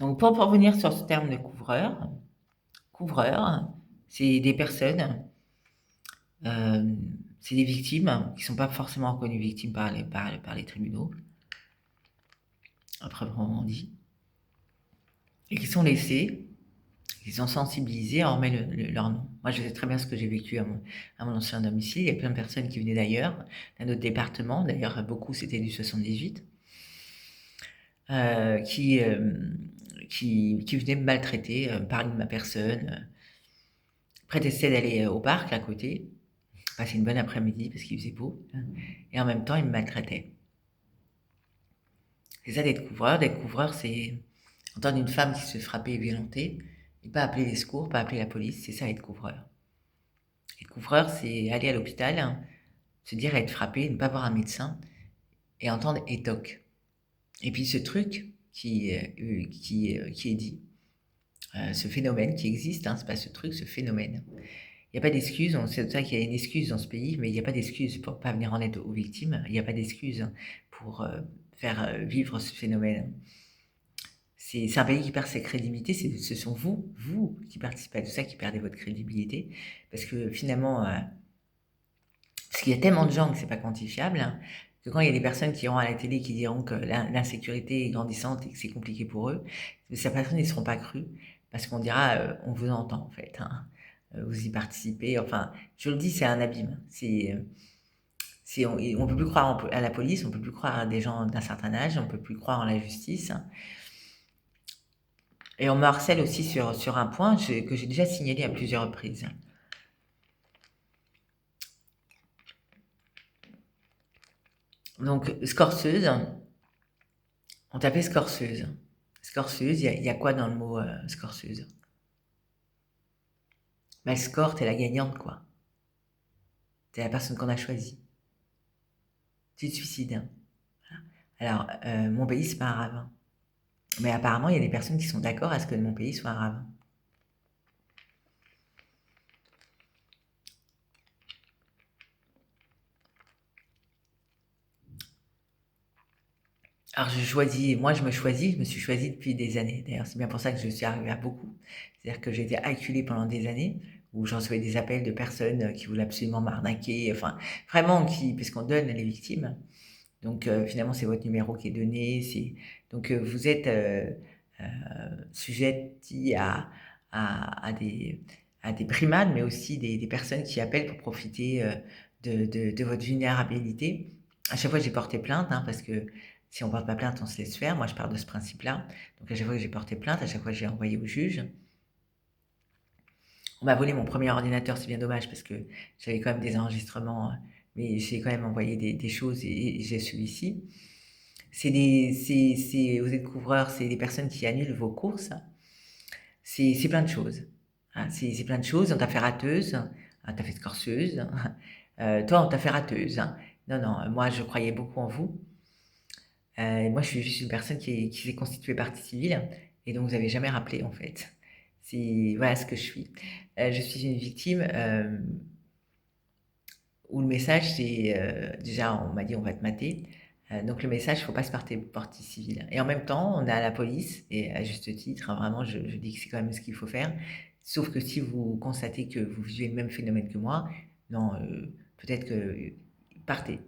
Donc pour revenir sur ce terme de couvreur, c'est des personnes, c'est des victimes qui sont pas forcément reconnues victimes par les tribunaux, à proprement dit, et qui sont laissées, qui sont sensibilisées, on remet leur nom. Moi, je sais très bien ce que j'ai vécu à mon ancien domicile. Il y a plein de personnes qui venaient d'ailleurs, d'un autre département. D'ailleurs, beaucoup, c'était du 78, euh, qui, euh, qui venaient me maltraiter, parler de ma personne, prétestaient d'aller au parc à côté, passer une bonne après-midi parce qu'il faisait beau, hein, et en même temps, ils me maltraitaient. C'est ça d'être couvreur. D'être couvreur, c'est entendre une femme qui se fait frapper et violenter, et pas appeler les secours, pas appeler la police. C'est ça être couvreur. Être couvreur, c'est aller à l'hôpital, hein, se dire être frappé, ne pas voir un médecin, et entendre ETOC. Et puis ce truc qui est dit, ce phénomène qui existe, hein, c'est pas ce truc, ce phénomène. Il n'y a pas d'excuse, on sait ça qu'il y a une excuse dans ce pays, mais il n'y a pas d'excuse pour pas venir en aide aux victimes, il n'y a pas d'excuse pour faire vivre ce phénomène. C'est un pays qui perd ses crédibilités, ce sont vous qui participez à tout ça, qui perdez votre crédibilité, parce que finalement, parce qu'il y a tellement de gens que c'est pas quantifiable, hein, que quand il y a des personnes qui iront à la télé qui diront que l'insécurité est grandissante et que c'est compliqué pour eux, ces personnes ne seront pas crues, parce qu'on dira, on vous entend en fait, hein. Vous y participez, enfin, je le dis, c'est un abîme. On peut plus croire à la police, on peut plus croire à des gens d'un certain âge, on peut plus croire en la justice, hein. Et on me harcèle aussi sur un point que j'ai déjà signalé à plusieurs reprises. Donc, scorceuse, on t'appelle scorceuse. Scorceuse, il y a quoi dans le mot scorceuse? Bah, score, t'es la gagnante, quoi. T'es la personne qu'on a choisie. Tu te suicides, hein. Alors, mon pays, c'est pas un ravin. Mais apparemment, il y a des personnes qui sont d'accord à ce que mon pays soit un ravin. Alors, moi, je me suis choisie depuis des années. D'ailleurs, c'est bien pour ça que je suis arrivée à beaucoup. C'est-à-dire que j'ai été acculée pendant des années, où j'en recevais des appels de personnes qui voulaient absolument m'arnaquer, enfin, vraiment, puisqu'on donne les victimes. Donc, finalement, c'est votre numéro qui est donné. Donc, vous êtes sujetti à des brimades, mais aussi des personnes qui appellent pour profiter de votre vulnérabilité. À chaque fois, j'ai porté plainte, hein, parce que si on porte pas plainte, on se laisse faire. Moi, je pars de ce principe-là. Donc, à chaque fois que j'ai porté plainte, à chaque fois que j'ai envoyé au juge. On m'a volé mon premier ordinateur, c'est bien dommage parce que j'avais quand même des enregistrements, mais j'ai quand même envoyé des choses et j'ai celui-ci. Vous êtes couvreur, c'est des personnes qui annulent vos courses. C'est plein de choses, hein. C'est plein de choses. On t'a fait rateuse, hein, t'as fait scorceuse. Toi, on t'a fait rateuse, hein. Non, non, moi, je croyais beaucoup en vous. Moi, je suis juste une personne qui s'est constituée partie civile, et donc vous avez jamais rappelé, en fait. Voilà ce que je suis. Je suis une victime où le message, c'est déjà, on m'a dit on va te mater. Donc le message, il faut pas se porter partie civile. Et en même temps, on a la police, et à juste titre, hein, vraiment, je dis que c'est quand même ce qu'il faut faire. Sauf que si vous constatez que vous vivez le même phénomène que moi, non, peut-être que partez.